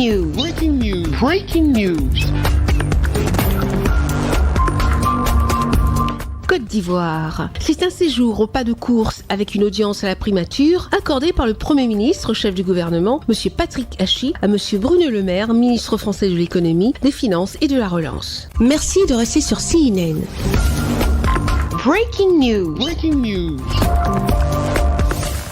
news. Breaking news. Breaking news. Côte d'Ivoire. C'est un séjour au pas de course avec une audience à la primature accordée par le Premier ministre, chef du gouvernement, M. Patrick Hachi, à M. Bruno Le Maire, ministre français de l'économie, des finances et de la relance. Merci de rester sur CNN. Breaking news. Breaking news.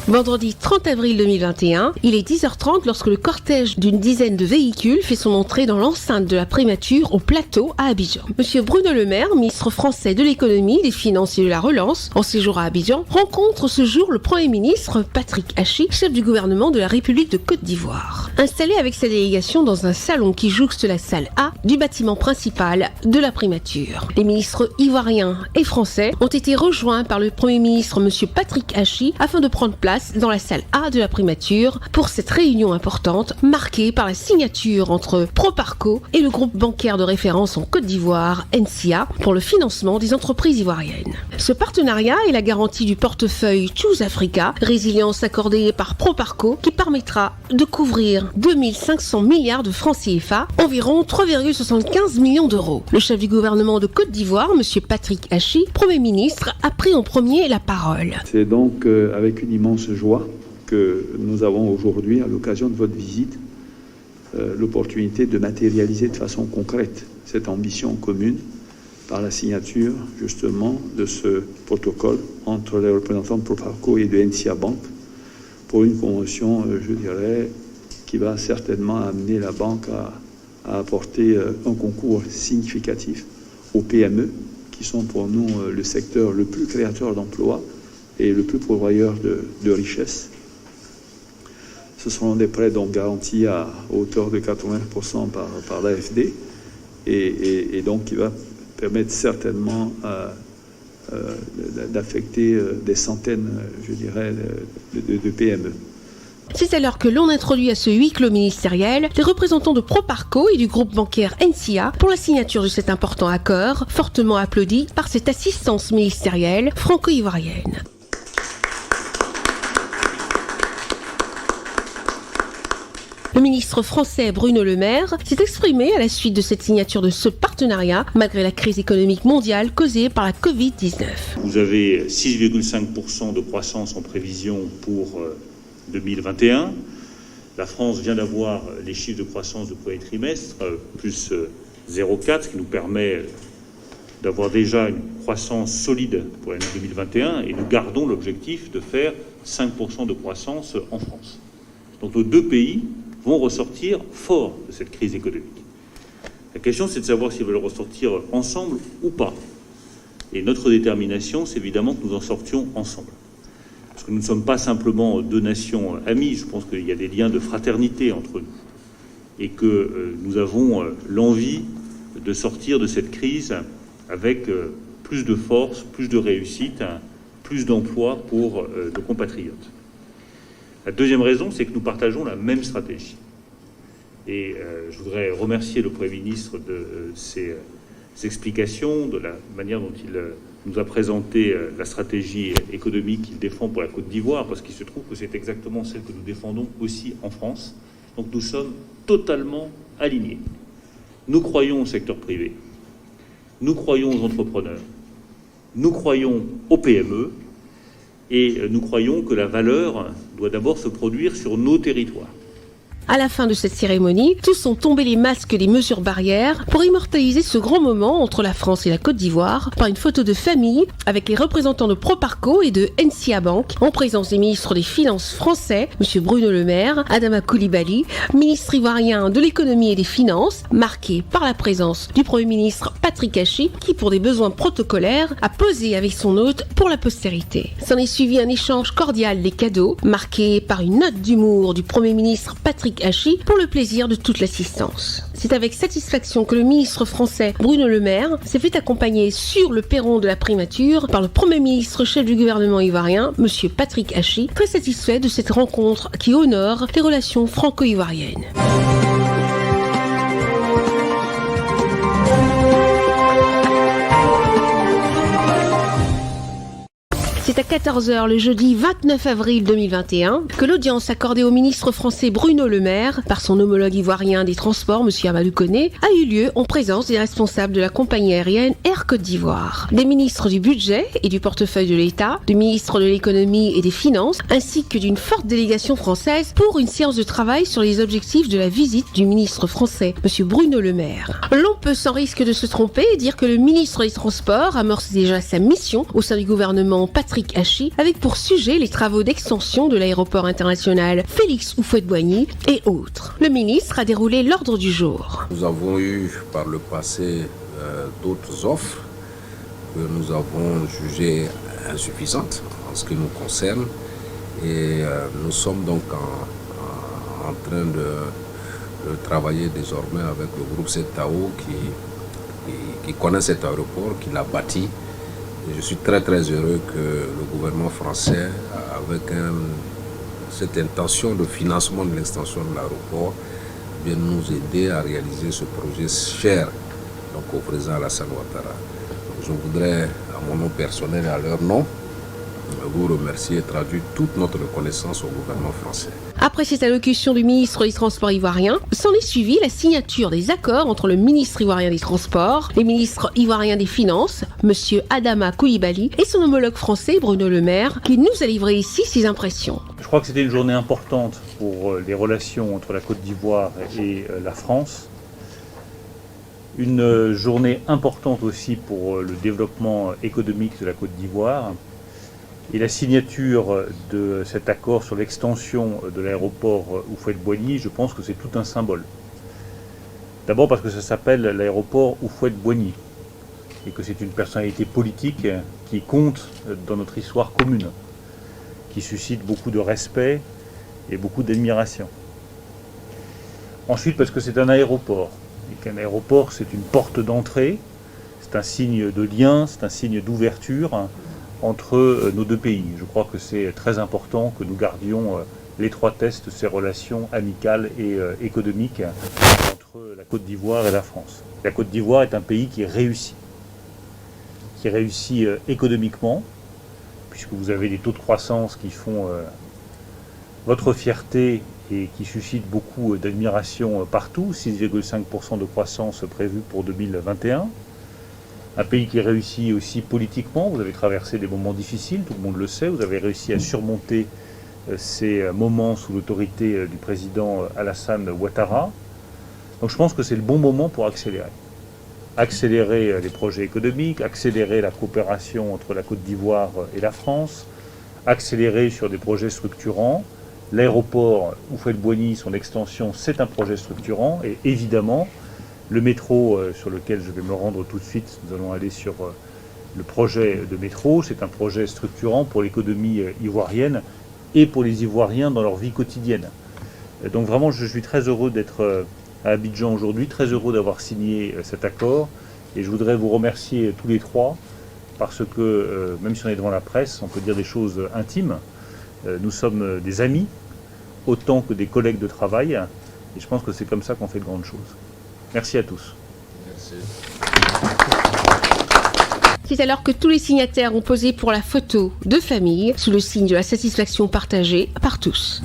Vendredi 30 avril 2021, il est 10h30 lorsque le cortège d'une dizaine de véhicules fait son entrée dans l'enceinte de la primature au plateau à Abidjan. Monsieur Bruno Le Maire, ministre français de l'économie, des finances et de la relance, en séjour à Abidjan, rencontre ce jour le Premier ministre Patrick Hachi, chef du gouvernement de la République de Côte d'Ivoire. Installé avec sa délégation dans un salon qui jouxte la salle A du bâtiment principal de la primature. Les ministres ivoiriens et français ont été rejoints par le Premier ministre monsieur Patrick Hachi afin de prendre place dans la salle A de la primature pour cette réunion importante marquée par la signature entre Proparco et le groupe bancaire de référence en Côte d'Ivoire, NCA, pour le financement des entreprises ivoiriennes. Ce partenariat est la garantie du portefeuille Choose Africa, résilience accordée par Proparco, qui permettra de couvrir 2500 milliards de francs CFA, environ 3,75 millions d'euros. Le chef du gouvernement de Côte d'Ivoire, M. Patrick Hachi, Premier ministre, a pris en premier la parole. C'est donc avec une immense joie que nous avons aujourd'hui, à l'occasion de votre visite, l'opportunité de matérialiser de façon concrète cette ambition commune par la signature justement de ce protocole entre les représentants de Proparco et de NCA Bank pour une convention, je dirais, qui va certainement amener la banque à apporter un concours significatif aux PME qui sont pour nous le secteur le plus créateur d'emplois et le plus pourvoyeur de richesses. Ce seront des prêts donc garantis à hauteur de 80% par l'AFD et donc qui va permettre certainement d'affecter des centaines, je dirais, de PME. C'est alors que l'on introduit à ce huis clos ministériel les représentants de Proparco et du groupe bancaire NCA pour la signature de cet important accord, fortement applaudi par cette assistance ministérielle franco-ivoirienne. Le ministre français Bruno Le Maire s'est exprimé à la suite de cette signature de ce partenariat, malgré la crise économique mondiale causée par la Covid-19. Vous avez 6,5% de croissance en prévision pour 2021. La France vient d'avoir les chiffres de croissance du premier trimestre, plus 0,4, ce qui nous permet d'avoir déjà une croissance solide pour l'année 2021, et nous gardons l'objectif de faire 5% de croissance en France. Donc nos deux pays vont ressortir forts de cette crise économique. La question, c'est de savoir s'ils veulent ressortir ensemble ou pas. Et notre détermination, c'est évidemment que nous en sortions ensemble. Parce que nous ne sommes pas simplement deux nations amies, je pense qu'il y a des liens de fraternité entre nous. Et que nous avons l'envie de sortir de cette crise avec plus de force, plus de réussite, plus d'emplois pour nos compatriotes. La deuxième raison, c'est que nous partageons la même stratégie. Et je voudrais remercier le Premier ministre de ses explications, de la manière dont il nous a présenté la stratégie économique qu'il défend pour la Côte d'Ivoire, parce qu'il se trouve que c'est exactement celle que nous défendons aussi en France. Donc nous sommes totalement alignés. Nous croyons au secteur privé, nous croyons aux entrepreneurs, nous croyons aux PME, et nous croyons que la valeur doit d'abord se produire sur nos territoires. À la fin de cette cérémonie, tous ont tombé les masques et les mesures barrières pour immortaliser ce grand moment entre la France et la Côte d'Ivoire par une photo de famille avec les représentants de Proparco et de NCA Bank en présence des ministres des Finances français, M. Bruno Le Maire, Adama Coulibaly, ministre ivoirien de l'économie et des finances, marqué par la présence du Premier ministre Patrick Hachi qui, pour des besoins protocolaires, a posé avec son hôte pour la postérité. S'en est suivi un échange cordial des cadeaux, marqué par une note d'humour du Premier ministre Patrick Hachi pour le plaisir de toute l'assistance. C'est avec satisfaction que le ministre français Bruno Le Maire s'est fait accompagner sur le perron de la primature par le Premier ministre chef du gouvernement ivoirien, M. Patrick Hachi, très satisfait de cette rencontre qui honore les relations franco-ivoiriennes. C'est à 14h le jeudi 29 avril 2021 que l'audience accordée au ministre français Bruno Le Maire par son homologue ivoirien des Transports, M. Amadou Koné, a eu lieu en présence des responsables de la compagnie aérienne Air Côte d'Ivoire, des ministres du Budget et du portefeuille de l'État, du ministre de l'Économie et des Finances, ainsi que d'une forte délégation française pour une séance de travail sur les objectifs de la visite du ministre français, M. Bruno Le Maire. L'on peut sans risque de se tromper dire que le ministre des Transports amorce déjà sa mission au sein du gouvernement Patrick Hachi avec pour sujet les travaux d'extension de l'aéroport international Félix Houphouët-Boigny et autres. Le ministre a déroulé l'ordre du jour. Nous avons eu par le passé d'autres offres que nous avons jugées insuffisantes en ce qui nous concerne et nous sommes donc en train de travailler désormais avec le groupe ZTAO qui connaît cet aéroport, qui l'a bâti. Et je suis très heureux que le gouvernement français, avec cette intention de financement de l'extension de l'aéroport, vienne nous aider à réaliser ce projet cher donc, au président Alassane Ouattara. Donc, je voudrais, à mon nom personnel et à leur nom, vous remercier et traduire toute notre reconnaissance au gouvernement français. Après cette allocution du ministre des Transports ivoirien, s'en est suivi la signature des accords entre le ministre ivoirien des Transports, les ministres ivoiriens des Finances, M. Adama Coulibaly, et son homologue français Bruno Le Maire, qui nous a livré ici ses impressions. Je crois que c'était une journée importante pour les relations entre la Côte d'Ivoire et la France. Une journée importante aussi pour le développement économique de la Côte d'Ivoire. Et la signature de cet accord sur l'extension de l'aéroport Houphouët-Boigny, je pense que c'est tout un symbole. D'abord parce que ça s'appelle l'aéroport Houphouët-Boigny et que c'est une personnalité politique qui compte dans notre histoire commune, qui suscite beaucoup de respect et beaucoup d'admiration. Ensuite parce que c'est un aéroport et qu'un aéroport c'est une porte d'entrée, c'est un signe de lien, c'est un signe d'ouverture entre nos deux pays. Je crois que c'est très important que nous gardions l'étroitesse de ces relations amicales et économiques entre la Côte d'Ivoire et la France. La Côte d'Ivoire est un pays qui réussit économiquement, puisque vous avez des taux de croissance qui font votre fierté et qui suscitent beaucoup d'admiration partout, 6,5% de croissance prévue pour 2021. Un pays qui réussit aussi politiquement, vous avez traversé des moments difficiles, tout le monde le sait, vous avez réussi à surmonter ces moments sous l'autorité du président Alassane Ouattara. Donc je pense que c'est le bon moment pour accélérer. Accélérer les projets économiques, accélérer la coopération entre la Côte d'Ivoire et la France, accélérer sur des projets structurants. L'aéroport Houphouët-Boigny, son extension, c'est un projet structurant et évidemment, le métro sur lequel je vais me rendre tout de suite, nous allons aller sur le projet de métro, c'est un projet structurant pour l'économie ivoirienne et pour les Ivoiriens dans leur vie quotidienne. Donc vraiment, je suis très heureux d'être à Abidjan aujourd'hui, très heureux d'avoir signé cet accord et je voudrais vous remercier tous les trois parce que même si on est devant la presse, on peut dire des choses intimes. Nous sommes des amis autant que des collègues de travail et je pense que c'est comme ça qu'on fait de grandes choses. Merci à tous. Merci. C'est alors que tous les signataires ont posé pour la photo de famille sous le signe de la satisfaction partagée par tous.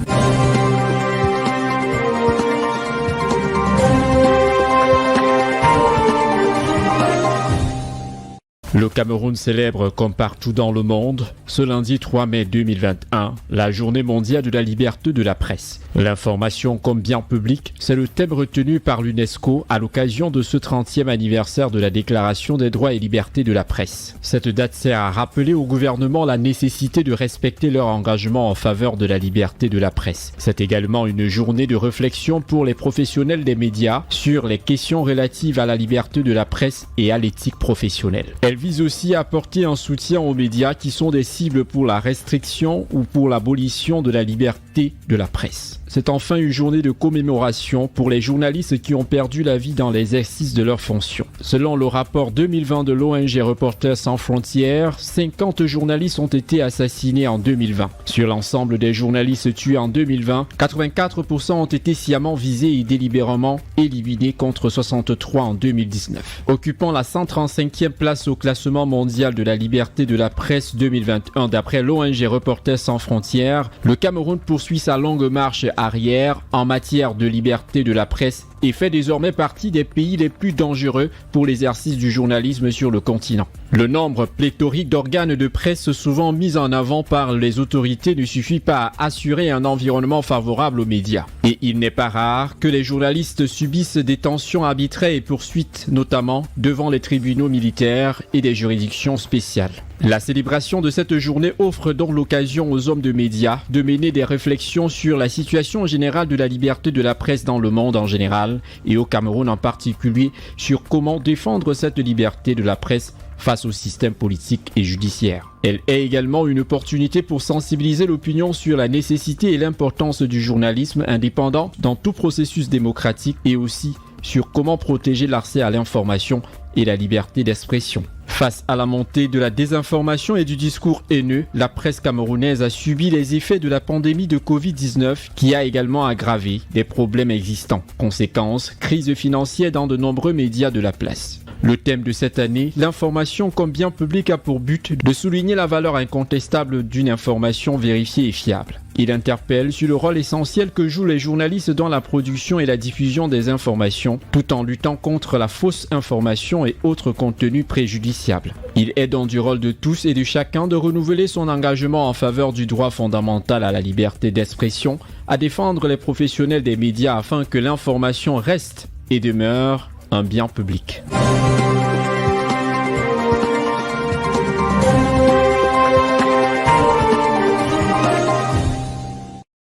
Le Cameroun célèbre, comme partout dans le monde, ce lundi 3 mai 2021, la journée mondiale de la liberté de la presse. L'information comme bien public, c'est le thème retenu par l'UNESCO à l'occasion de ce 30e anniversaire de la Déclaration des droits et libertés de la presse. Cette date sert à rappeler au gouvernement la nécessité de respecter leur engagement en faveur de la liberté de la presse. C'est également une journée de réflexion pour les professionnels des médias sur les questions relatives à la liberté de la presse et à l'éthique professionnelle. Elle vise aussi à apporter un soutien aux médias qui sont des cibles pour la restriction ou pour l'abolition de la liberté de la presse. c'est enfin une journée de commémoration pour les journalistes qui ont perdu la vie dans l'exercice de leurs fonctions. Selon le rapport 2020 de l'ONG Reporters sans frontières, 50 journalistes ont été assassinés en 2020. Sur l'ensemble des journalistes tués en 2020, 84% ont été sciemment visés et délibérément éliminés contre 63 en 2019. Occupant la 135e place au classement mondial de la liberté de la presse 2021 d'après l'ONG Reporters sans frontières, le Cameroun poursuit sa longue marche arrière en matière de liberté de la presse et fait désormais partie des pays les plus dangereux pour l'exercice du journalisme sur le continent. Le nombre pléthorique d'organes de presse souvent mis en avant par les autorités ne suffit pas à assurer un environnement favorable aux médias. Et il n'est pas rare que les journalistes subissent des tensions arbitraires et poursuites, notamment devant les tribunaux militaires et des juridictions spéciales. La célébration de cette journée offre donc l'occasion aux hommes de médias de mener des réflexions sur la situation générale de la liberté de la presse dans le monde en général et au Cameroun en particulier sur comment défendre cette liberté de la presse face au système politique et judiciaire. Elle est également une opportunité pour sensibiliser l'opinion sur la nécessité et l'importance du journalisme indépendant dans tout processus démocratique et aussi sur comment protéger l'accès à l'information et la liberté d'expression. Face à la montée de la désinformation et du discours haineux, la presse camerounaise a subi les effets de la pandémie de Covid-19 qui a également aggravé des problèmes existants. Conséquence, crise financière dans de nombreux médias de la place. Le thème de cette année, l'information comme bien public, a pour but de souligner la valeur incontestable d'une information vérifiée et fiable. Il interpelle sur le rôle essentiel que jouent les journalistes dans la production et la diffusion des informations, tout en luttant contre la fausse information et autres contenus préjudiciables. Il est donc du rôle de tous et de chacun de renouveler son engagement en faveur du droit fondamental à la liberté d'expression, à défendre les professionnels des médias afin que l'information reste et demeure un bien public.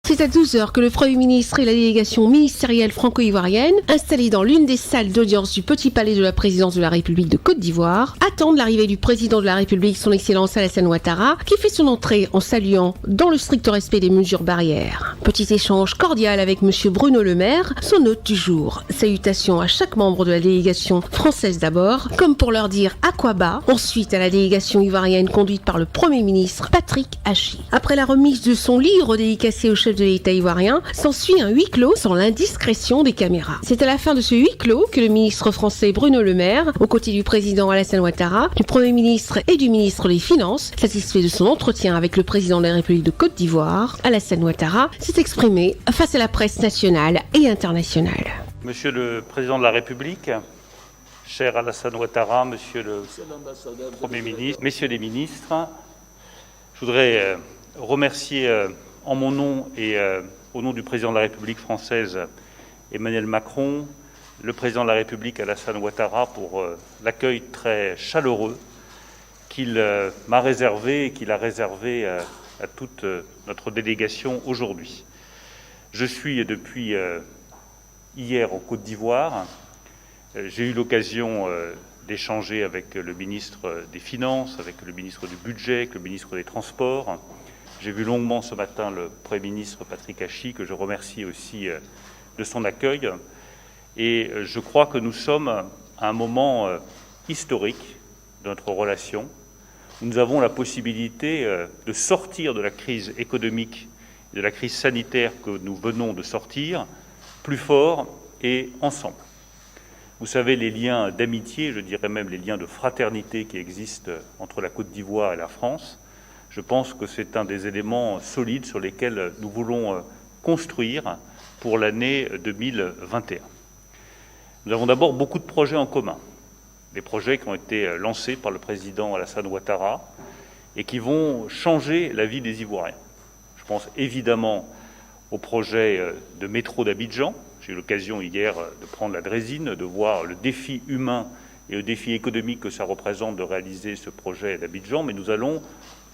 C'est à 12h que le Premier ministre et la délégation ministérielle franco-ivoirienne, installée dans l'une des salles d'audience du Petit Palais de la Présidence de la République de Côte d'Ivoire, attendent l'arrivée du président de la République, son Excellence Alassane Ouattara, qui fait son entrée en saluant dans le strict respect des mesures barrières. Petit échange cordial avec M. Bruno Le Maire, son hôte du jour. Salutations à chaque membre de la délégation française d'abord, comme pour leur dire à quoi bas, ensuite à la délégation ivoirienne conduite par le Premier ministre Patrick Hachi. Après la remise de son livre dédicacé au chef de l'État ivoirien, s'ensuit un huis clos sans l'indiscrétion des caméras. C'est à la fin de ce huis clos que le ministre français Bruno Le Maire, aux côtés du président Alassane Ouattara, du Premier ministre et du ministre des Finances, satisfait de son entretien avec le président de la République de Côte d'Ivoire, Alassane Ouattara s'est exprimé face à la presse nationale et internationale. Monsieur le Président de la République, cher Alassane Ouattara, Monsieur le Premier ministre, Messieurs les ministres, je voudrais remercier en mon nom et au nom du Président de la République française Emmanuel Macron, le Président de la République Alassane Ouattara pour l'accueil très chaleureux qu'il m'a réservé et qu'il a réservé à toute notre délégation aujourd'hui. Je suis depuis hier en Côte d'Ivoire. J'ai eu l'occasion d'échanger avec le ministre des Finances, avec le ministre du Budget, avec le ministre des Transports. J'ai vu longuement ce matin le Premier ministre Patrick Hachi, que je remercie aussi de son accueil. Et je crois que nous sommes à un moment historique de notre relation, où nous avons la possibilité de sortir de la crise économique, de la crise sanitaire que nous venons de sortir, plus fort et ensemble. Vous savez, les liens d'amitié, je dirais même les liens de fraternité qui existent entre la Côte d'Ivoire et la France, je pense que c'est un des éléments solides sur lesquels nous voulons construire pour l'année 2021. Nous avons d'abord beaucoup de projets en commun, des projets qui ont été lancés par le président Alassane Ouattara et qui vont changer la vie des Ivoiriens. Je pense évidemment au projet de métro d'Abidjan. J'ai eu l'occasion hier de prendre la draisine, de voir le défi humain et le défi économique que ça représente de réaliser ce projet d'Abidjan, mais nous allons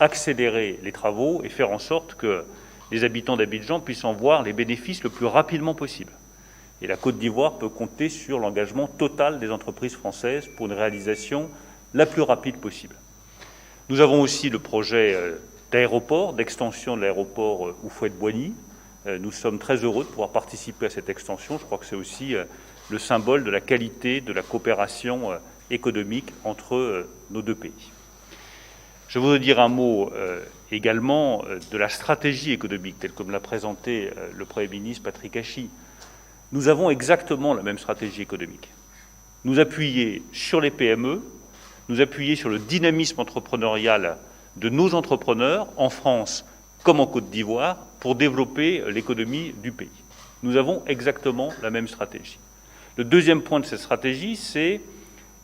accélérer les travaux et faire en sorte que les habitants d'Abidjan puissent en voir les bénéfices le plus rapidement possible. Et la Côte d'Ivoire peut compter sur l'engagement total des entreprises françaises pour une réalisation la plus rapide possible. Nous avons aussi le projet d'aéroport, d'extension de l'aéroport Houphouët-Boigny, Nous sommes très heureux de pouvoir participer à cette extension. Je crois que c'est aussi le symbole de la qualité de la coopération économique entre nos deux pays. Je voudrais dire un mot également de la stratégie économique telle que me l'a présentée le Premier ministre Patrick Hachy. Nous avons exactement la même stratégie économique. Nous appuyer sur les PME, nous appuyer sur le dynamisme entrepreneurial de nos entrepreneurs en France comme en Côte d'Ivoire pour développer l'économie du pays. Nous avons exactement la même stratégie. Le deuxième point de cette stratégie, c'est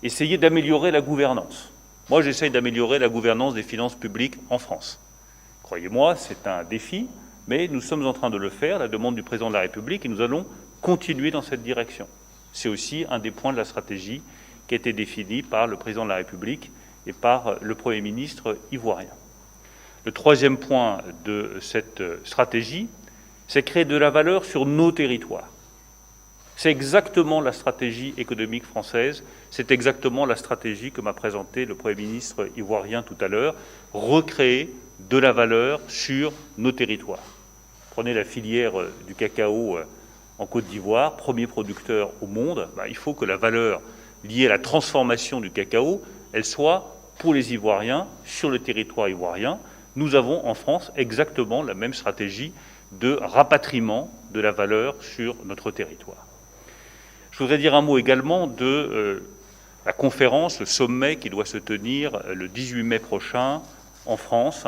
essayer d'améliorer la gouvernance. Moi, j'essaye d'améliorer la gouvernance des finances publiques en France. Croyez-moi, c'est un défi, mais nous sommes en train de le faire, à la demande du Président de la République, et nous allons continuer dans cette direction. C'est aussi un des points de la stratégie qui a été défini par le Président de la République et par le Premier ministre ivoirien. Le troisième point de cette stratégie, c'est créer de la valeur sur nos territoires. C'est exactement la stratégie économique française, c'est exactement la stratégie que m'a présentée le Premier ministre ivoirien tout à l'heure, recréer de la valeur sur nos territoires. Prenez la filière du cacao en Côte d'Ivoire, premier producteur au monde, il faut que la valeur liée à la transformation du cacao, elle soit pour les Ivoiriens, sur le territoire ivoirien. Nous avons en France exactement la même stratégie de rapatriement de la valeur sur notre territoire. Je voudrais dire un mot également de la conférence, le sommet qui doit se tenir le 18 mai prochain en France,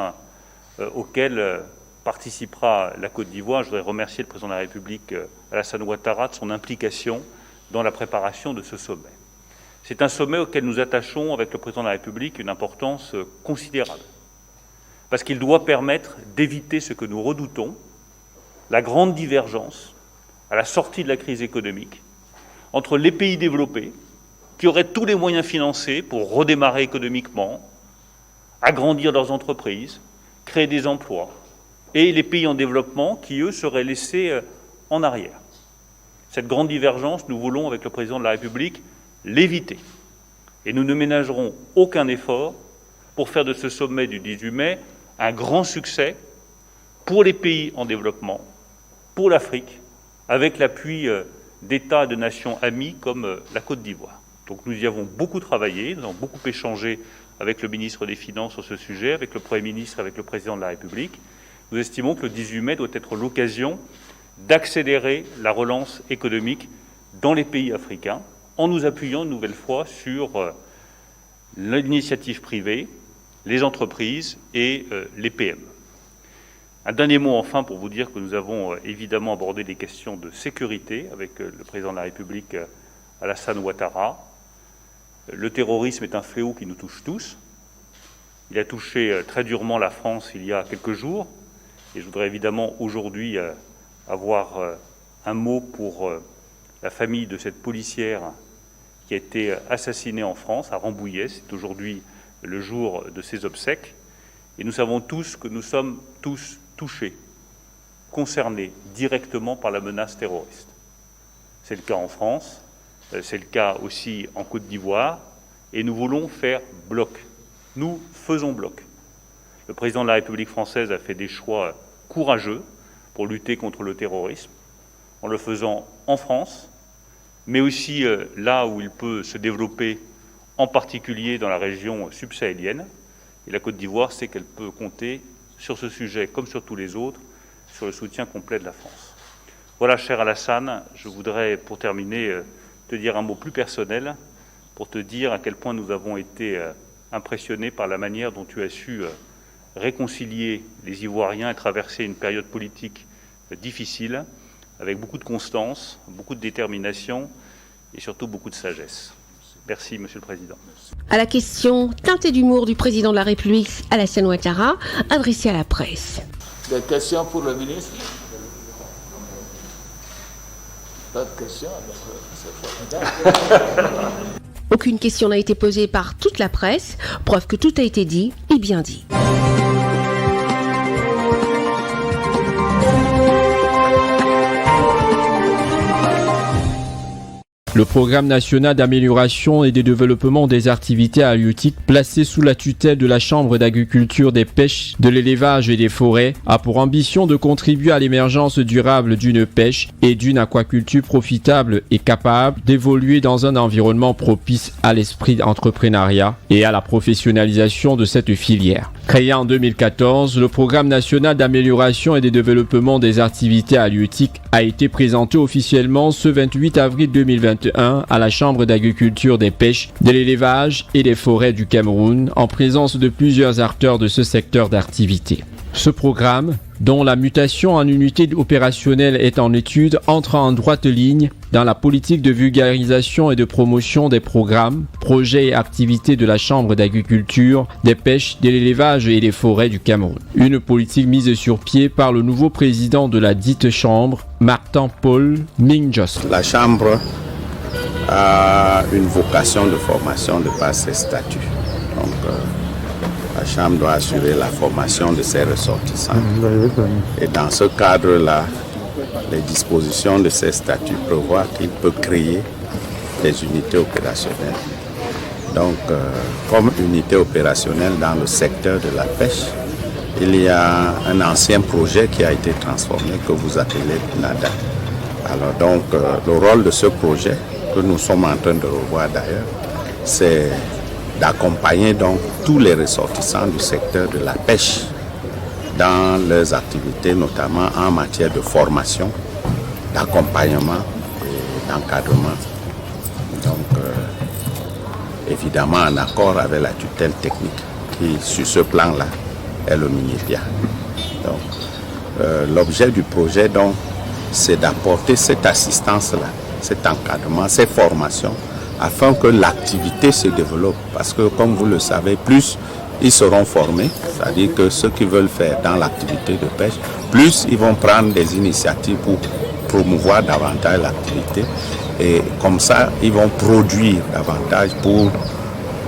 auquel participera la Côte d'Ivoire. Je voudrais remercier le Président de la République, Alassane Ouattara, de son implication dans la préparation de ce sommet. C'est un sommet auquel nous attachons, avec le Président de la République, une importance considérable, parce qu'il doit permettre d'éviter ce que nous redoutons, la grande divergence, à la sortie de la crise économique, entre les pays développés, qui auraient tous les moyens financiers pour redémarrer économiquement, agrandir leurs entreprises, créer des emplois, et les pays en développement qui, eux, seraient laissés en arrière. Cette grande divergence, nous voulons, avec le Président de la République, l'éviter. Et nous ne ménagerons aucun effort pour faire de ce sommet du 18 mai un grand succès pour les pays en développement, pour l'Afrique, avec l'appui d'États et de nations amies comme la Côte d'Ivoire. Donc nous y avons beaucoup travaillé, nous avons beaucoup échangé avec le ministre des Finances sur ce sujet, avec le Premier ministre, avec le Président de la République. Nous estimons que le 18 mai doit être l'occasion d'accélérer la relance économique dans les pays africains, en nous appuyant une nouvelle fois sur l'initiative privée, les entreprises et les PME. Un dernier mot enfin pour vous dire que nous avons évidemment abordé les questions de sécurité avec le Président de la République Alassane Ouattara. Le terrorisme est un fléau qui nous touche tous. Il a touché très durement la France il y a quelques jours. Et je voudrais évidemment aujourd'hui avoir un mot pour la famille de cette policière qui a été assassinée en France, à Rambouillet. C'est aujourd'hui le jour de ses obsèques. Et nous savons tous que nous sommes tous touchés, concernés directement par la menace terroriste. C'est le cas en France, c'est le cas aussi en Côte d'Ivoire, et nous voulons faire bloc. Nous faisons bloc. Le Président de la République française a fait des choix courageux pour lutter contre le terrorisme, en le faisant en France, mais aussi là où il peut se développer, en particulier dans la région subsahélienne. Et la Côte d'Ivoire sait qu'elle peut compter sur ce sujet, comme sur tous les autres, sur le soutien complet de la France. Voilà, cher Alassane, je voudrais, pour terminer, te dire un mot plus personnel, pour te dire à quel point nous avons été impressionnés par la manière dont tu as su réconcilier les Ivoiriens et traverser une période politique difficile, avec beaucoup de constance, beaucoup de détermination et surtout beaucoup de sagesse. Merci, Monsieur le Président. À la question teintée d'humour du Président de la République, Alassane Ouattara, adressée à la presse. Des questions pour le ministre? Pas de questions? C'est formidable. Aucune question n'a été posée par toute la presse, preuve que tout a été dit et bien dit. Le programme national d'amélioration et de développement des activités halieutiques, placé sous la tutelle de la Chambre d'agriculture, des pêches, de l'élevage et des forêts, a pour ambition de contribuer à l'émergence durable d'une pêche et d'une aquaculture profitable et capable d'évoluer dans un environnement propice à l'esprit d'entrepreneuriat et à la professionnalisation de cette filière. Créé en 2014, le programme national d'amélioration et de développement des activités halieutiques a été présenté officiellement ce 28 avril 2021 à la Chambre d'agriculture, des pêches, de l'élevage et des forêts du Cameroun en présence de plusieurs acteurs de ce secteur d'activité. Ce programme, dont la mutation en unité opérationnelle est en étude, entre en droite ligne dans la politique de vulgarisation et de promotion des programmes, projets et activités de la Chambre d'agriculture, des pêches, de l'élevage et des forêts du Cameroun. Une politique mise sur pied par le nouveau président de la dite Chambre, Martin-Paul Minjos. La Chambre a une vocation de formation de par ses statuts. Donc, la Chambre doit assurer la formation de ses ressortissants. Et dans ce cadre-là, les dispositions de ces statuts prévoient qu'il peut créer des unités opérationnelles. Donc, comme unité opérationnelle dans le secteur de la pêche, il y a un ancien projet qui a été transformé, que vous appelez NADA. Alors donc, le rôle de ce projet, que nous sommes en train de revoir d'ailleurs, c'est d'accompagner donc tous les ressortissants du secteur de la pêche dans leurs activités, notamment en matière de formation, d'accompagnement et d'encadrement. Donc, évidemment en accord avec la tutelle technique qui, sur ce plan-là, est le MINIPIA. Donc, l'objet du projet, donc, c'est d'apporter cette assistance-là, cet encadrement, ces formations, afin que l'activité se développe. Parce que, comme vous le savez, plus ils seront formés, c'est-à-dire que ceux qui veulent faire dans l'activité de pêche, plus ils vont prendre des initiatives pour promouvoir davantage l'activité. Et comme ça, ils vont produire davantage pour,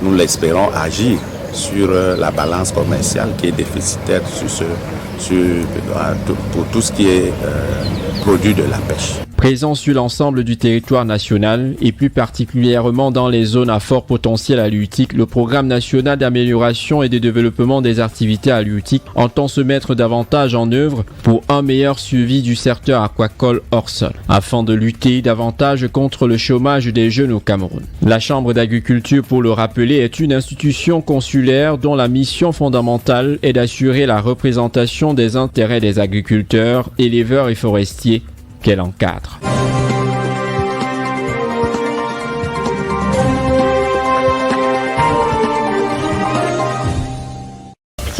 nous l'espérons, agir sur la balance commerciale qui est déficitaire pour tout ce qui est produit de la pêche. Présent sur l'ensemble du territoire national et plus particulièrement dans les zones à fort potentiel halieutique, le programme national d'amélioration et de développement des activités halieutiques entend se mettre davantage en œuvre pour un meilleur suivi du secteur aquacole hors sol, afin de lutter davantage contre le chômage des jeunes au Cameroun. La Chambre d'agriculture, pour le rappeler, est une institution consulaire dont la mission fondamentale est d'assurer la représentation des intérêts des agriculteurs, éleveurs et forestiers qu'elle encadre.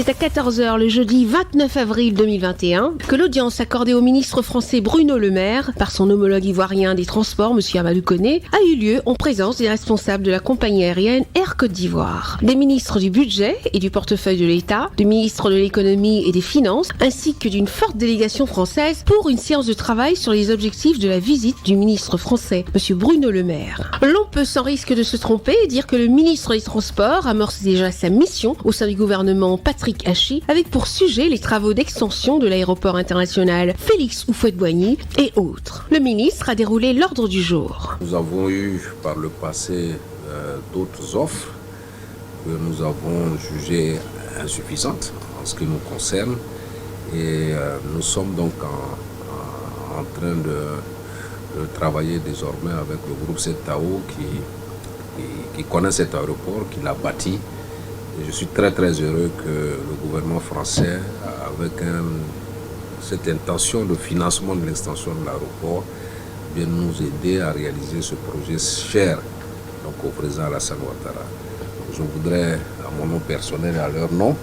C'est à 14h le jeudi 29 avril 2021 que l'audience accordée au ministre français Bruno Le Maire par son homologue ivoirien des Transports, M. Amadou Koné, a eu lieu en présence des responsables de la compagnie aérienne Air Côte d'Ivoire, des ministres du budget et du portefeuille de l'État, du ministre de l'économie et des finances, ainsi que d'une forte délégation française pour une séance de travail sur les objectifs de la visite du ministre français, M. Bruno Le Maire. L'on peut sans risque de se tromper dire que le ministre des Transports amorce déjà sa mission au sein du gouvernement Patrick Hachi, avec pour sujet les travaux d'extension de l'aéroport international Félix Houphouët-Boigny et autres. Le ministre a déroulé l'ordre du jour. Nous avons eu par le passé d'autres offres que nous avons jugées insuffisantes en ce qui nous concerne et nous sommes donc en train de travailler désormais avec le groupe ZAO qui connaît cet aéroport, qui l'a bâti. Et je suis très heureux que le gouvernement français, avec cette intention de financement de l'extension de l'aéroport, vienne nous aider à réaliser ce projet cher donc, au président Alassane Ouattara. Je voudrais, à mon nom personnel et à leur nom,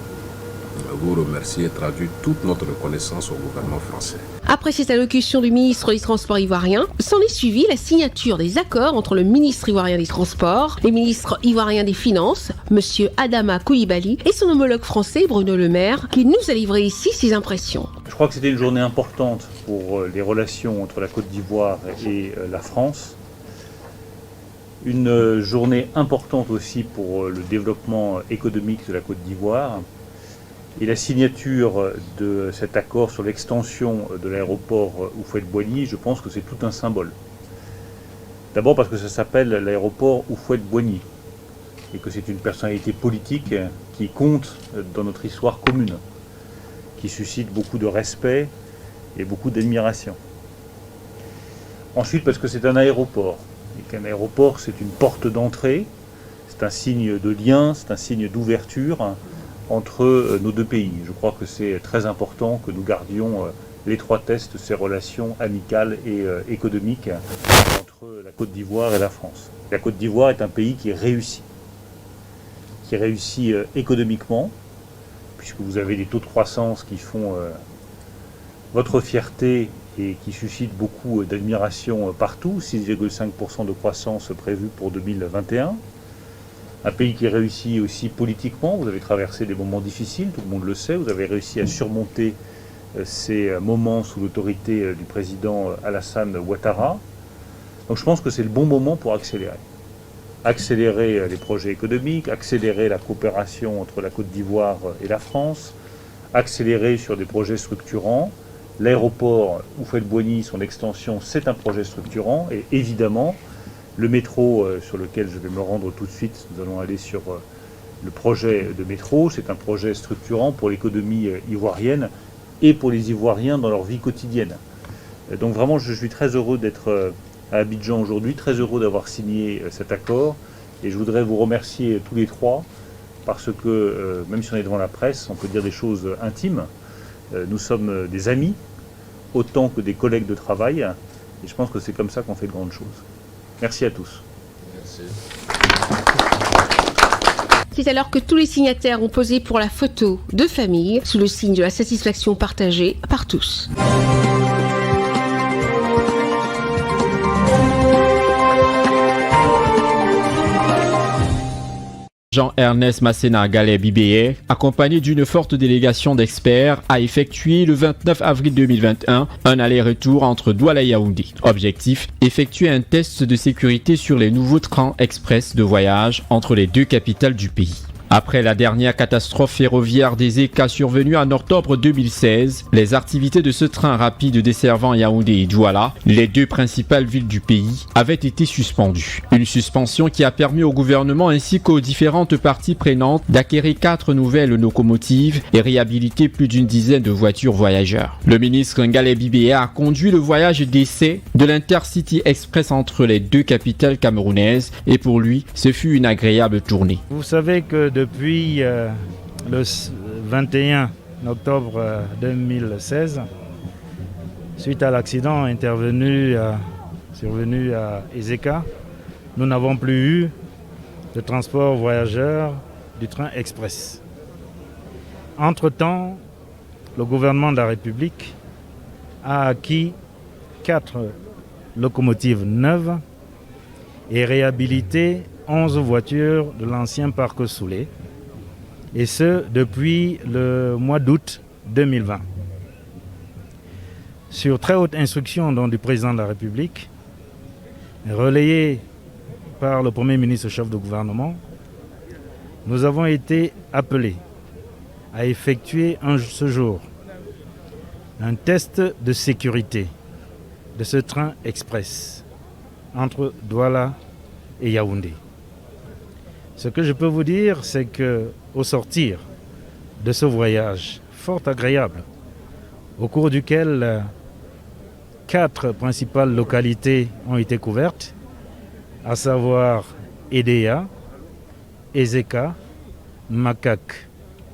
vous remercier et traduire toute notre reconnaissance au gouvernement français. Après cette allocution du ministre des Transports ivoirien, s'en est suivi la signature des accords entre le ministre ivoirien des Transports, les ministres ivoiriens des Finances, M. Adama Coulibaly, et son homologue français Bruno Le Maire, qui nous a livré ici ses impressions. Je crois que c'était une journée importante pour les relations entre la Côte d'Ivoire et la France. Une journée importante aussi pour le développement économique de la Côte d'Ivoire. Et la signature de cet accord sur l'extension de l'aéroport Houphouët-Boigny, je pense que c'est tout un symbole. D'abord parce que ça s'appelle l'aéroport Houphouët-Boigny et que c'est une personnalité politique qui compte dans notre histoire commune, qui suscite beaucoup de respect et beaucoup d'admiration. Ensuite parce que c'est un aéroport, et qu'un aéroport c'est une porte d'entrée, c'est un signe de lien, c'est un signe d'ouverture entre nos deux pays. Je crois que c'est très important que nous gardions l'étroitesse de ces relations amicales et économiques entre la Côte d'Ivoire et la France. La Côte d'Ivoire est un pays qui réussit économiquement, puisque vous avez des taux de croissance qui font votre fierté et qui suscitent beaucoup d'admiration partout, 6,5% de croissance prévue pour 2021. Un pays qui réussit aussi politiquement, vous avez traversé des moments difficiles, tout le monde le sait, vous avez réussi à surmonter ces moments sous l'autorité du président Alassane Ouattara. Donc je pense que c'est le bon moment pour accélérer. Accélérer les projets économiques, accélérer la coopération entre la Côte d'Ivoire et la France, accélérer sur des projets structurants. L'aéroport Houphouët-Boigny, son extension, c'est un projet structurant. Et évidemment, le métro sur lequel je vais me rendre tout de suite, nous allons aller sur le projet de métro, c'est un projet structurant pour l'économie ivoirienne et pour les Ivoiriens dans leur vie quotidienne. Donc vraiment, je suis très heureux d'être à Abidjan aujourd'hui, très heureux d'avoir signé cet accord. Et je voudrais vous remercier tous les trois, parce que même si on est devant la presse, on peut dire des choses intimes. Nous sommes des amis, autant que des collègues de travail. Et je pense que c'est comme ça qu'on fait de grandes choses. Merci à tous. Merci. C'est alors que tous les signataires ont posé pour la photo de famille, sous le signe de la satisfaction partagée par tous. Jean-Ernest Masséna Gallet-Bibéer, accompagné d'une forte délégation d'experts, a effectué le 29 avril 2021 un aller-retour entre Douala et Yaoundé. Objectif, effectuer un test de sécurité sur les nouveaux trains express de voyage entre les deux capitales du pays. Après la dernière catastrophe ferroviaire des ECA survenue en octobre 2016, les activités de ce train rapide desservant Yaoundé et Douala, les deux principales villes du pays, avaient été suspendues. Une suspension qui a permis au gouvernement ainsi qu'aux différentes parties prenantes d'acquérir 4 nouvelles locomotives et réhabiliter plus d'une dizaine de voitures voyageurs. Le ministre Gallet-Bibéer a conduit le voyage d'essai de l'Intercity Express entre les deux capitales camerounaises et pour lui, ce fut une agréable tournée. Vous savez que depuis le 21 octobre 2016, suite à l'accident survenu à Ezeka, nous n'avons plus eu de transport voyageurs du train express. Entre-temps, le gouvernement de la République a acquis 4 locomotives neuves et réhabilité 11 voitures de l'ancien parc Soulé, et ce depuis le mois d'août 2020. Sur très haute instruction donc, du président de la République, relayé par le Premier ministre chef de gouvernement, nous avons été appelés à effectuer ce jour un test de sécurité de ce train express entre Douala et Yaoundé. Ce que je peux vous dire, c'est qu'au sortir de ce voyage fort agréable, au cours duquel 4 principales localités ont été couvertes, à savoir Edea, Ezeka, Makak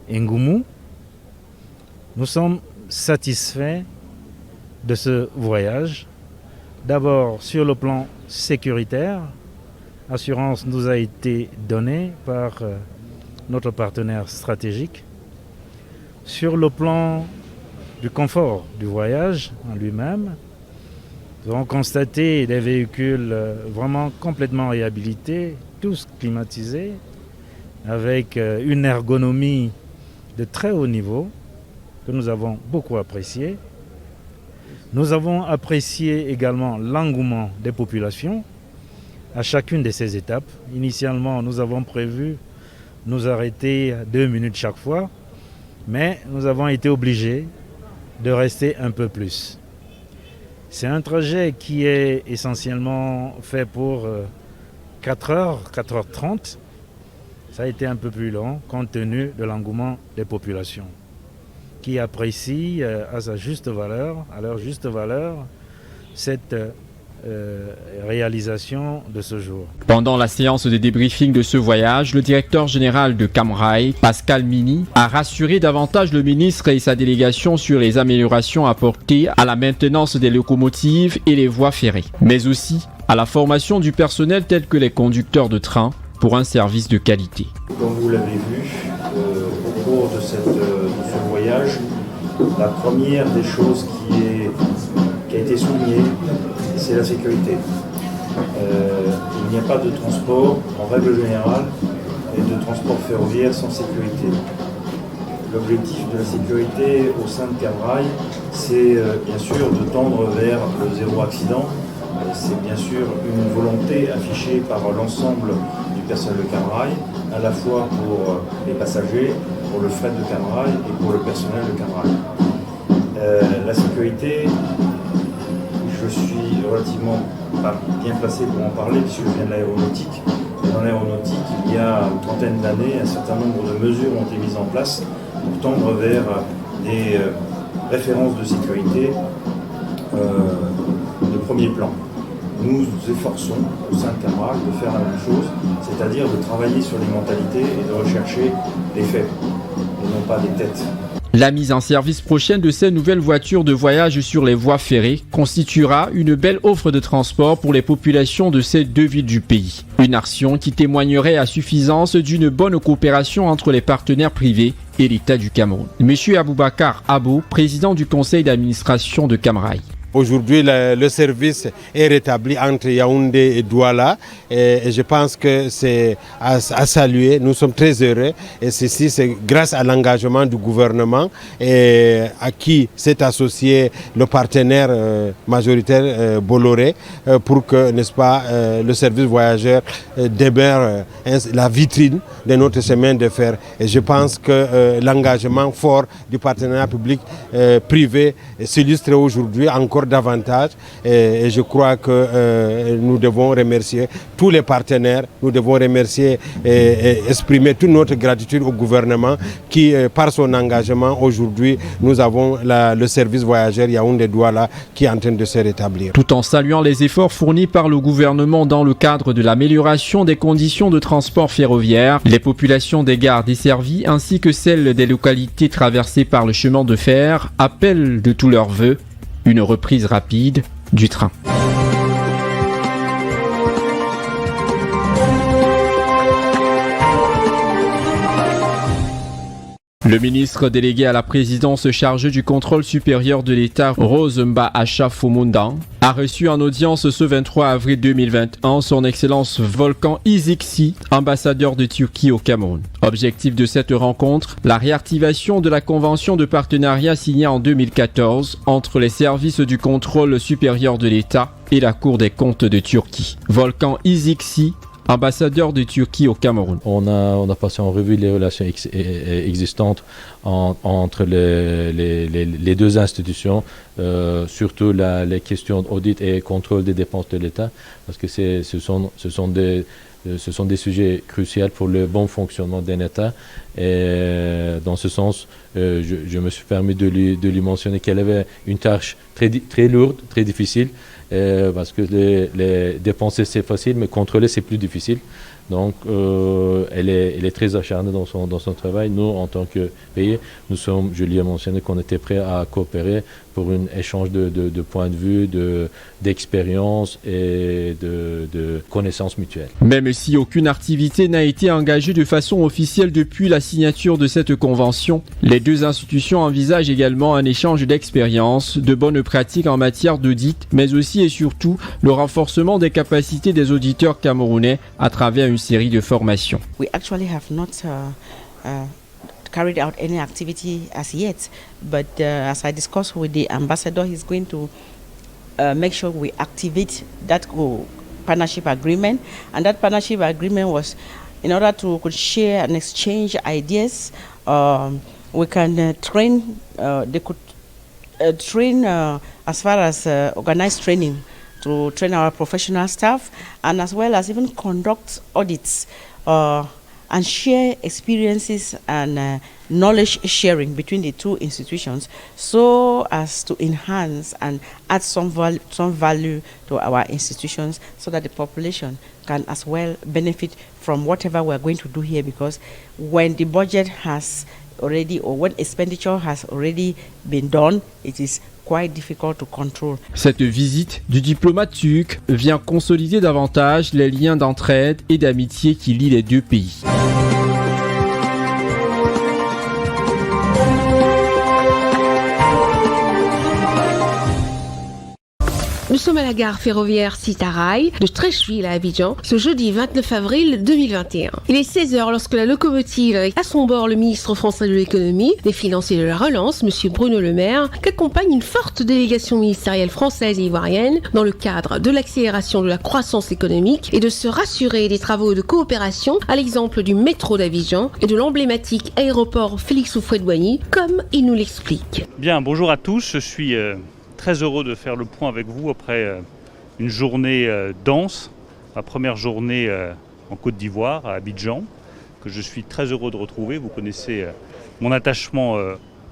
et Ngoumou, nous sommes satisfaits de ce voyage. D'abord sur le plan sécuritaire, assurance nous a été donnée par notre partenaire stratégique. Sur le plan du confort du voyage en lui-même, nous avons constaté des véhicules vraiment complètement réhabilités, tous climatisés, avec une ergonomie de très haut niveau que nous avons beaucoup appréciée. Nous avons apprécié également l'engouement des populations à chacune de ces étapes. Initialement, nous avons prévu nous arrêter 2 minutes chaque fois, mais nous avons été obligés de rester un peu plus. C'est un trajet qui est essentiellement fait pour 4h, 4h30. Ça a été un peu plus long compte tenu de l'engouement des populations qui apprécient à leur juste valeur, cette réalisation de ce jour. Pendant la séance de débriefing de ce voyage, le directeur général de Camrail, Pascal Mini, a rassuré davantage le ministre et sa délégation sur les améliorations apportées à la maintenance des locomotives et les voies ferrées, mais aussi à la formation du personnel tel que les conducteurs de train pour un service de qualité. Comme vous l'avez vu, au cours de ce voyage, la première des choses qui a été soulignée, c'est la sécurité. Il n'y a pas de transport, en règle générale, et de transport ferroviaire sans sécurité. L'objectif de la sécurité au sein de Camrail, c'est bien sûr de tendre vers le zéro accident. C'est bien sûr une volonté affichée par l'ensemble du personnel de Camrail, à la fois pour les passagers, pour le fret de Camrail et pour le personnel de Camrail. La sécurité, je suis relativement pas bien placé pour en parler puisque je viens de l'aéronautique. Dans l'aéronautique, il y a une trentaine d'années, un certain nombre de mesures ont été mises en place pour tendre vers des références de sécurité de premier plan. Nous nous efforçons au sein de Camrail de faire la même chose, c'est-à-dire de travailler sur les mentalités et de rechercher les faits, et non pas des têtes. La mise en service prochaine de ces nouvelles voitures de voyage sur les voies ferrées constituera une belle offre de transport pour les populations de ces deux villes du pays. Une action qui témoignerait à suffisance d'une bonne coopération entre les partenaires privés et l'État du Cameroun. Monsieur Aboubakar Abo, président du conseil d'administration de Camrail. Aujourd'hui, le service est rétabli entre Yaoundé et Douala et je pense que c'est à saluer. Nous sommes très heureux et ceci, c'est grâce à l'engagement du gouvernement et à qui s'est associé le partenaire majoritaire Bolloré pour que, n'est-ce pas, le service voyageur demeure la vitrine de notre chemin de fer. Et je pense que l'engagement fort du partenariat public-privé s'illustre aujourd'hui encore davantage et je crois que nous devons remercier tous les partenaires, nous devons remercier et exprimer toute notre gratitude au gouvernement qui, par son engagement, aujourd'hui, nous avons le service voyageur Yaoundé-Douala qui est en train de se rétablir. Tout en saluant les efforts fournis par le gouvernement dans le cadre de l'amélioration des conditions de transport ferroviaire, les populations des gares desservies ainsi que celles des localités traversées par le chemin de fer appellent de tous leurs vœux une reprise rapide du train. Le ministre délégué à la présidence chargé du contrôle supérieur de l'État, Rose Mba-Acha Fomundan, a reçu en audience ce 23 avril 2021 son Excellence Volkan Iziksi, ambassadeur de Turquie au Cameroun. Objectif de cette rencontre, la réactivation de la convention de partenariat signée en 2014 entre les services du contrôle supérieur de l'État et la Cour des comptes de Turquie. Volkan Iziksi, ambassadeur de Turquie au Cameroun. On a passé en revue les relations existantes entre les deux institutions, surtout les questions d'audit et contrôle des dépenses de l'État, parce que ce sont des sujets cruciaux pour le bon fonctionnement d'un État. Et dans ce sens, je me suis permis de lui mentionner qu'elle avait une tâche très lourde, très difficile, parce que les dépenser c'est facile, mais contrôler c'est plus difficile. Donc elle est très acharnée dans son travail. Nous, en tant que pays, je lui ai mentionné qu'on était prêts à coopérer pour un échange de points de vue, d'expérience et de connaissances mutuelles. Même si aucune activité n'a été engagée de façon officielle depuis la signature de cette convention, les deux institutions envisagent également un échange d'expériences, de bonnes pratiques en matière d'audit, mais aussi et surtout le renforcement des capacités des auditeurs camerounais à travers une série de formations. We actually have not carried out any activity as yet, but as I discussed with the ambassador, he's going to make sure we activate that partnership agreement, and that partnership agreement was in order to could share and exchange ideas. We can train, they could train as far as organized training to train our professional staff, and as well as even conduct audits and share experiences and knowledge sharing between the two institutions, so as to enhance and add some value to our institutions, so that the population can as well benefit from whatever we're going to do here, because when the budget has already, or when expenditure has already been done, it is quite difficult to control. Cette visite du diplomate turc vient consolider davantage les liens d'entraide et d'amitié qui lient les deux pays. Nous sommes à la gare ferroviaire Sitaraï de Treichville à Abidjan ce jeudi 29 avril 2021. Il est 16h lorsque la locomotive avec à son bord le ministre français de l'économie, des finances et de la relance, M. Bruno Le Maire, qu'accompagne une forte délégation ministérielle française et ivoirienne dans le cadre de l'accélération de la croissance économique et de se rassurer des travaux de coopération à l'exemple du métro d'Abidjan et de l'emblématique aéroport Félix Houphouët-Boigny, comme il nous l'explique. Bien, bonjour à tous, je suis très heureux de faire le point avec vous après une journée dense, ma première journée en Côte d'Ivoire, à Abidjan, que je suis très heureux de retrouver. Vous connaissez mon attachement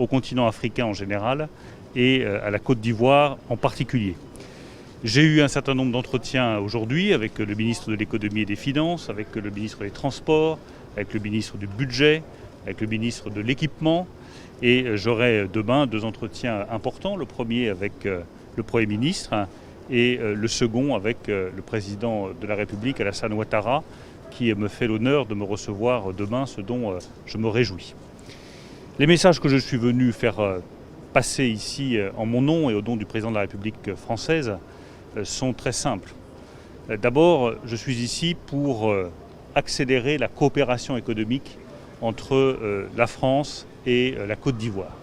au continent africain en général et à la Côte d'Ivoire en particulier. J'ai eu un certain nombre d'entretiens aujourd'hui avec le ministre de l'économie et des finances, avec le ministre des Transports, avec le ministre du Budget, avec le ministre de l'Équipement. Et j'aurai demain 2 entretiens importants, le premier avec le Premier ministre et le second avec le président de la République, Alassane Ouattara, qui me fait l'honneur de me recevoir demain, ce dont je me réjouis. Les messages que je suis venu faire passer ici en mon nom et au nom du président de la République française sont très simples. D'abord, je suis ici pour accélérer la coopération économique entre la France et la Côte d'Ivoire.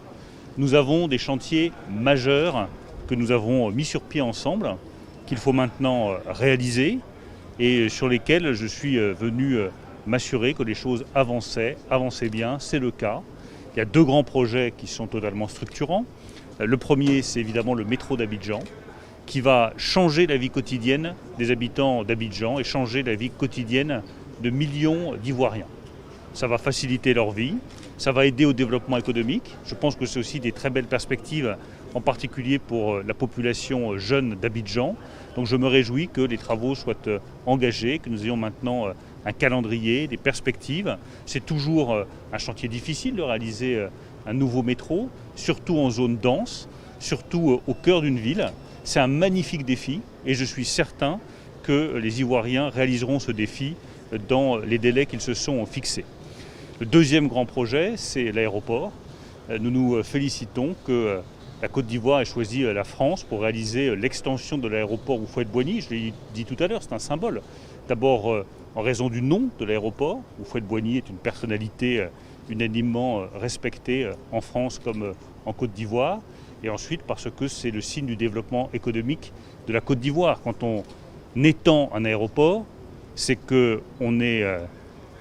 Nous avons des chantiers majeurs que nous avons mis sur pied ensemble, qu'il faut maintenant réaliser et sur lesquels je suis venu m'assurer que les choses avançaient bien, c'est le cas. Il y a 2 grands projets qui sont totalement structurants. Le premier, c'est évidemment le métro d'Abidjan, qui va changer la vie quotidienne des habitants d'Abidjan et changer la vie quotidienne de millions d'Ivoiriens. Ça va faciliter leur vie, ça va aider au développement économique. Je pense que c'est aussi des très belles perspectives, en particulier pour la population jeune d'Abidjan. Donc je me réjouis que les travaux soient engagés, que nous ayons maintenant un calendrier, des perspectives. C'est toujours un chantier difficile de réaliser un nouveau métro, surtout en zone dense, surtout au cœur d'une ville. C'est un magnifique défi et je suis certain que les Ivoiriens réaliseront ce défi dans les délais qu'ils se sont fixés. Le deuxième grand projet, c'est l'aéroport. Nous nous félicitons que la Côte d'Ivoire ait choisi la France pour réaliser l'extension de l'aéroport Houphouët-Boigny. Je l'ai dit tout à l'heure, c'est un symbole. D'abord en raison du nom de l'aéroport. Houphouët-Boigny est une personnalité unanimement respectée en France comme en Côte d'Ivoire. Et ensuite parce que c'est le signe du développement économique de la Côte d'Ivoire. Quand on étend un aéroport, c'est qu'on est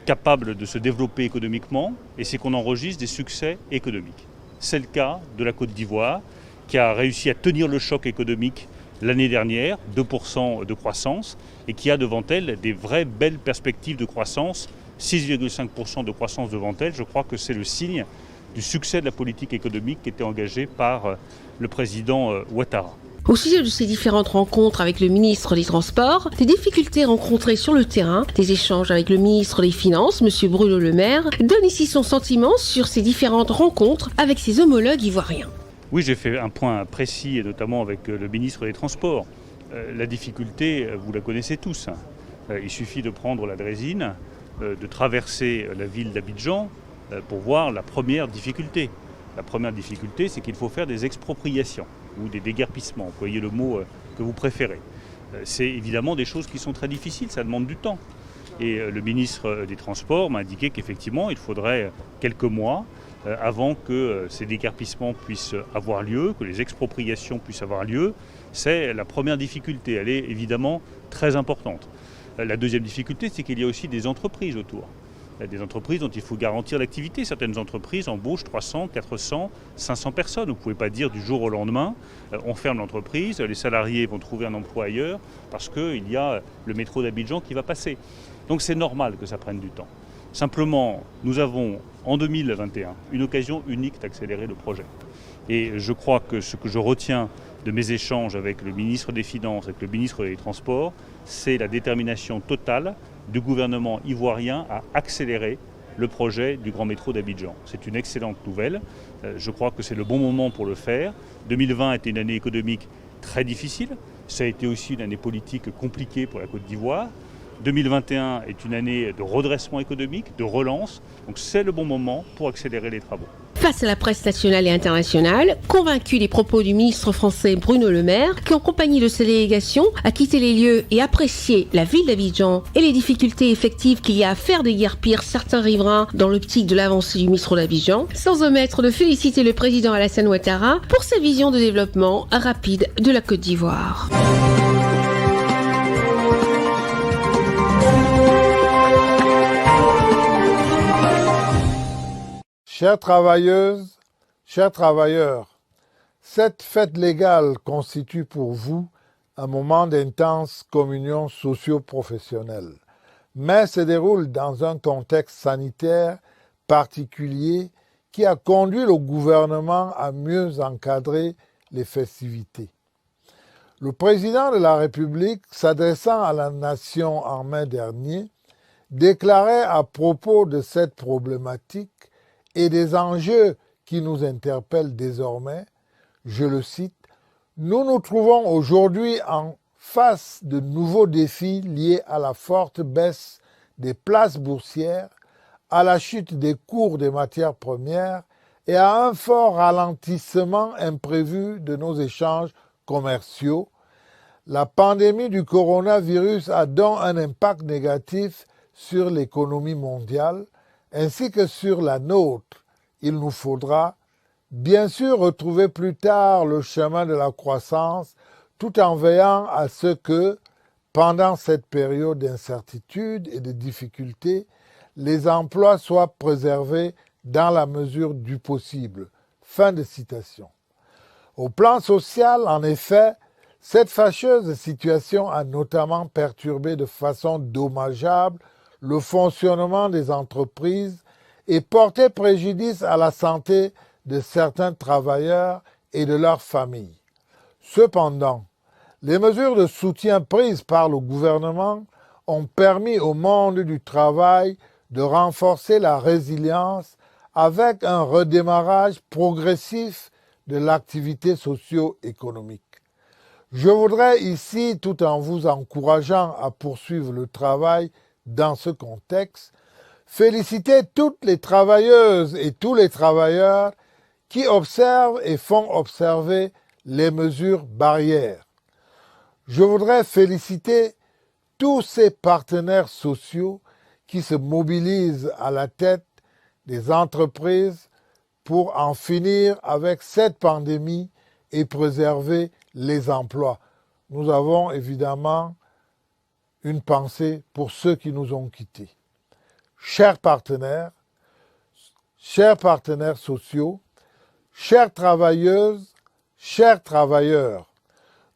capable de se développer économiquement et c'est qu'on enregistre des succès économiques. C'est le cas de la Côte d'Ivoire qui a réussi à tenir le choc économique l'année dernière, 2% de croissance, et qui a devant elle des vraies belles perspectives de croissance, 6,5% de croissance devant elle. Je crois que c'est le signe du succès de la politique économique qui était engagée par le président Ouattara. Au sujet de ces différentes rencontres avec le ministre des Transports, des difficultés rencontrées sur le terrain, des échanges avec le ministre des Finances, M. Bruno Le Maire, donne ici son sentiment sur ces différentes rencontres avec ses homologues ivoiriens. Oui, j'ai fait un point précis, et notamment avec le ministre des Transports. La difficulté, vous la connaissez tous. Il suffit de prendre la drésine, de traverser la ville d'Abidjan pour voir la première difficulté. La première difficulté, c'est qu'il faut faire des expropriations ou des déguerpissements, employez le mot que vous préférez. C'est évidemment des choses qui sont très difficiles, ça demande du temps. Et le ministre des Transports m'a indiqué qu'effectivement, il faudrait quelques mois avant que ces déguerpissements puissent avoir lieu, que les expropriations puissent avoir lieu. C'est la première difficulté, elle est évidemment très importante. La deuxième difficulté, c'est qu'il y a aussi des entreprises autour. des entreprises dont il faut garantir l'activité. Certaines entreprises embauchent 300, 400, 500 personnes. Vous ne pouvez pas dire du jour au lendemain, on ferme l'entreprise, les salariés vont trouver un emploi ailleurs parce qu'il y a le métro d'Abidjan qui va passer. Donc c'est normal que ça prenne du temps. Simplement, nous avons en 2021 une occasion unique d'accélérer le projet. Et je crois que ce que je retiens de mes échanges avec le ministre des Finances, avec le ministre des Transports, c'est la détermination totale du gouvernement ivoirien à accélérer le projet du grand métro d'Abidjan. C'est une excellente nouvelle. Je crois que c'est le bon moment pour le faire. 2020 était une année économique très difficile. Ça a été aussi une année politique compliquée pour la Côte d'Ivoire. 2021 est une année de redressement économique, de relance. Donc c'est le bon moment pour accélérer les travaux. Face à la presse nationale et internationale, convaincu des propos du ministre français Bruno Le Maire, qui en compagnie de sa délégation a quitté les lieux et apprécié la ville d'Abidjan et les difficultés effectives qu'il y a à faire déguerpir certains riverains dans l'optique de l'avancée du métro d'Abidjan, sans omettre de féliciter le président Alassane Ouattara pour sa vision de développement rapide de la Côte d'Ivoire. Chères travailleuses, chers travailleurs, cette fête légale constitue pour vous un moment d'intense communion socio-professionnelle, mais se déroule dans un contexte sanitaire particulier qui a conduit le gouvernement à mieux encadrer les festivités. Le président de la République, s'adressant à la nation en mai dernier, déclarait à propos de cette problématique et des enjeux qui nous interpellent désormais, je le cite, « Nous nous trouvons aujourd'hui en face de nouveaux défis liés à la forte baisse des places boursières, à la chute des cours des matières premières et à un fort ralentissement imprévu de nos échanges commerciaux. La pandémie du coronavirus a donc un impact négatif sur l'économie mondiale, ainsi que sur la nôtre. Il nous faudra, bien sûr, retrouver plus tard le chemin de la croissance, tout en veillant à ce que, pendant cette période d'incertitude et de difficulté, les emplois soient préservés dans la mesure du possible. » Fin de citation. Au plan social, en effet, cette fâcheuse situation a notamment perturbé de façon dommageable le fonctionnement des entreprises et porté préjudice à la santé de certains travailleurs et de leurs familles. Cependant, les mesures de soutien prises par le gouvernement ont permis au monde du travail de renforcer la résilience avec un redémarrage progressif de l'activité socio-économique. Je voudrais ici, tout en vous encourageant à poursuivre le travail dans ce contexte, féliciter toutes les travailleuses et tous les travailleurs qui observent et font observer les mesures barrières. Je voudrais féliciter tous ces partenaires sociaux qui se mobilisent à la tête des entreprises pour en finir avec cette pandémie et préserver les emplois. Nous avons évidemment une pensée pour ceux qui nous ont quittés. Chers partenaires sociaux, chères travailleuses, chers travailleurs,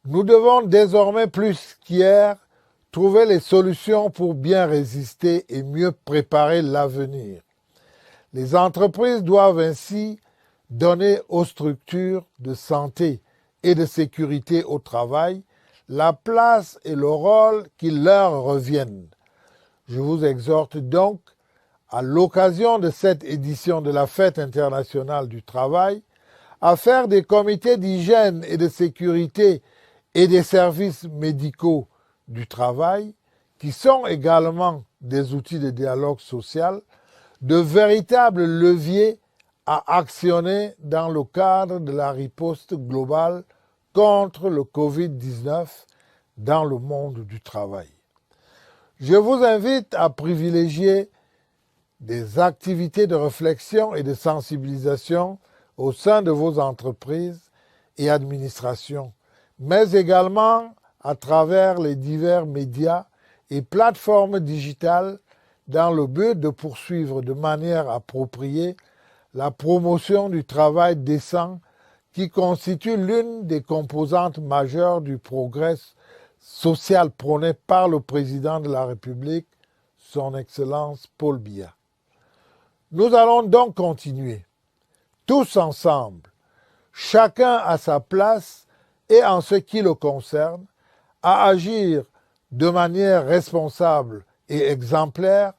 nous devons désormais plus qu'hier trouver les solutions pour bien résister et mieux préparer l'avenir. Les entreprises doivent ainsi donner aux structures de santé et de sécurité au travail la place et le rôle qui leur reviennent. Je vous exhorte donc, à l'occasion de cette édition de la Fête internationale du travail, à faire des comités d'hygiène et de sécurité et des services médicaux du travail, qui sont également des outils de dialogue social, de véritables leviers à actionner dans le cadre de la riposte globale contre le Covid-19 dans le monde du travail. Je vous invite à privilégier des activités de réflexion et de sensibilisation au sein de vos entreprises et administrations, mais également à travers les divers médias et plateformes digitales dans le but de poursuivre de manière appropriée la promotion du travail décent qui constitue l'une des composantes majeures du progrès social prôné par le président de la République, son Excellence Paul Biya. Nous allons donc continuer, tous ensemble, chacun à sa place et en ce qui le concerne, à agir de manière responsable et exemplaire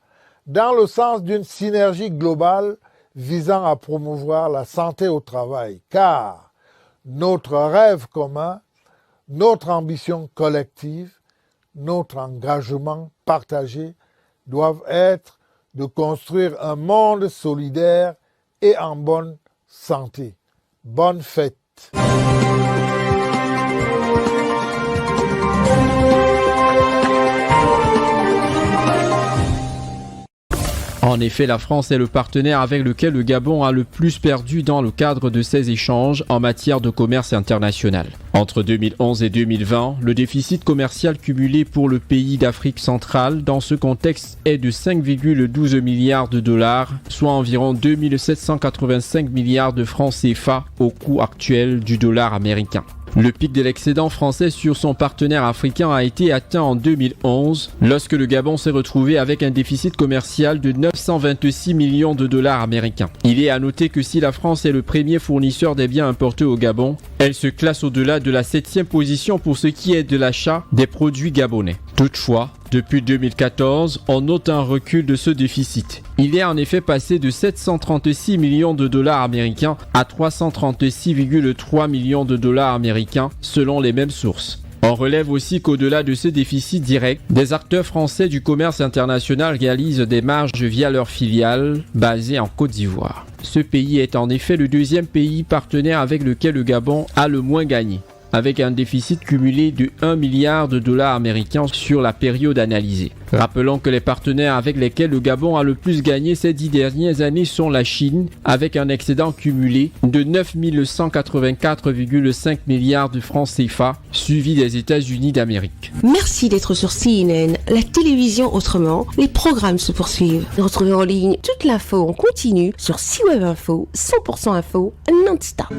dans le sens d'une synergie globale visant à promouvoir la santé au travail, car notre rêve commun, notre ambition collective, notre engagement partagé doivent être de construire un monde solidaire et en bonne santé. Bonne fête. En effet, la France est le partenaire avec lequel le Gabon a le plus perdu dans le cadre de ses échanges en matière de commerce international. Entre 2011 et 2020, le déficit commercial cumulé pour le pays d'Afrique centrale dans ce contexte est de 5,12 milliards de dollars, soit environ 2785 milliards de francs CFA au coût actuel du dollar américain. Le pic de l'excédent français sur son partenaire africain a été atteint en 2011, lorsque le Gabon s'est retrouvé avec un déficit commercial de 926 millions de dollars américains. Il est à noter que si la France est le premier fournisseur des biens importés au Gabon, elle se classe au-delà de la 7e position pour ce qui est de l'achat des produits gabonais. Toutefois, depuis 2014, on note un recul de ce déficit. Il est en effet passé de 736 millions de dollars américains à 336,3 millions de dollars américains selon les mêmes sources. On relève aussi qu'au-delà de ce déficit direct, des acteurs français du commerce international réalisent des marges via leurs filiales basées en Côte d'Ivoire. Ce pays est en effet le deuxième pays partenaire avec lequel le Gabon a le moins gagné, avec un déficit cumulé de 1 milliard de dollars américains sur la période analysée. Rappelons que les partenaires avec lesquels le Gabon a le plus gagné ces 10 dernières années sont la Chine, avec un excédent cumulé de 9 184,5 milliards de francs CFA, suivi des États-Unis d'Amérique. Merci d'être sur CNN, la télévision autrement. Les programmes se poursuivent. Retrouvez en ligne toute l'info en continu sur CWeb Info, 100% info, non-stop.